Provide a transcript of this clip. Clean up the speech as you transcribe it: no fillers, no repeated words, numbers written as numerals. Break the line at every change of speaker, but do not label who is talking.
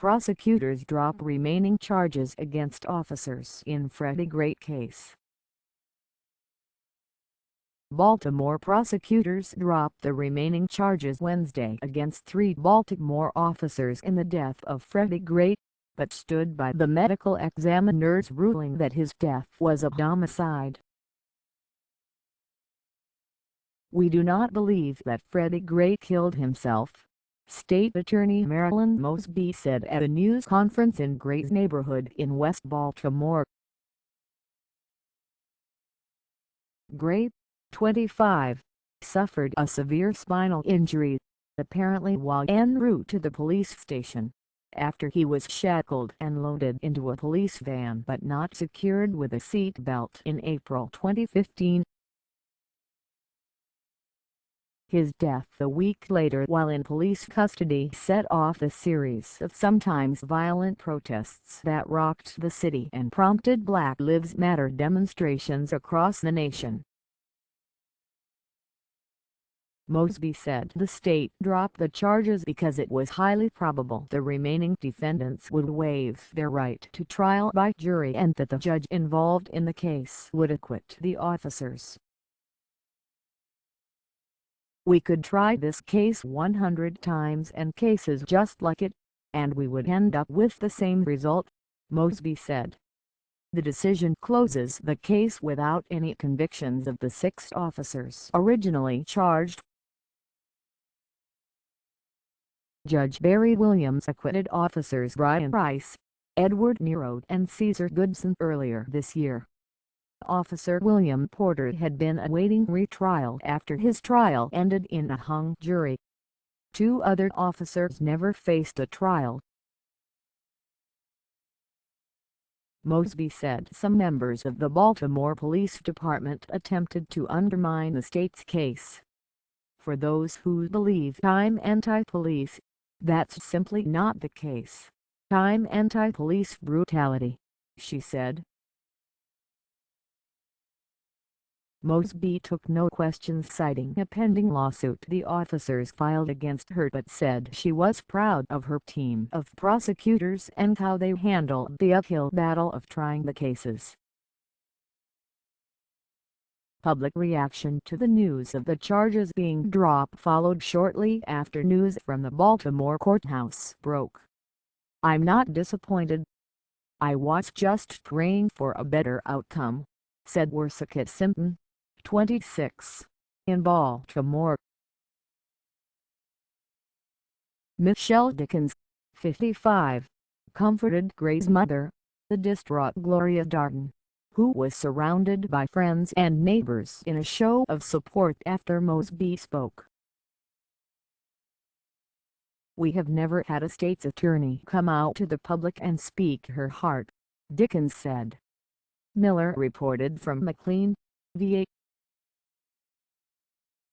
prosecutors drop remaining charges against officers in Freddie Gray case. Baltimore prosecutors dropped the remaining charges Wednesday against 3 Baltimore officers in the death of Freddie Gray, but stood by the medical examiner's ruling that his death was a homicide. "We do not believe that Freddie Gray killed himself," State Attorney Marilyn Mosby said at a news conference in Gray's neighborhood in West Baltimore. Gray, 25, suffered a severe spinal injury, apparently while en route to the police station, after he was shackled and loaded into a police van but not secured with a seat belt in April 2015. His death a week later while in police custody set off a series of sometimes violent protests that rocked the city and prompted Black Lives Matter demonstrations across the nation. Mosby said the state dropped the charges because it was highly probable the remaining defendants would waive their right to trial by jury and that the judge involved in the case would acquit the officers. "We could try this case 100 times and cases just like it, and we would end up with the same result," Mosby said. The decision closes the case without any convictions of the 6 officers originally charged. Judge Barry Williams acquitted officers Brian Rice, Edward Nero and Caesar Goodson earlier this year. Officer William Porter had been awaiting retrial after his trial ended in a hung jury. 2 other officers never faced a trial. Mosby said some members of the Baltimore Police Department attempted to undermine the state's case. "For those who believe I'm anti-police, that's simply not the case. I'm anti-police brutality," she said. Mosby took no questions citing a pending lawsuit the officers filed against her but said she was proud of her team of prosecutors and how they handled the uphill battle of trying the cases. Public reaction to the news of the charges being dropped followed shortly after news from the Baltimore courthouse broke. "I'm not disappointed. I was just praying for a better outcome," said Arsacha Sympton, 26, in Baltimore. Michelle Dickens, 55, comforted Gray's mother, the distraught Gloria Darden, who was surrounded by friends and neighbors in a show of support after Mosby spoke. "We have never had a state's attorney come out to the public and speak her heart," Dickens said. Miller reported from McLean, VA.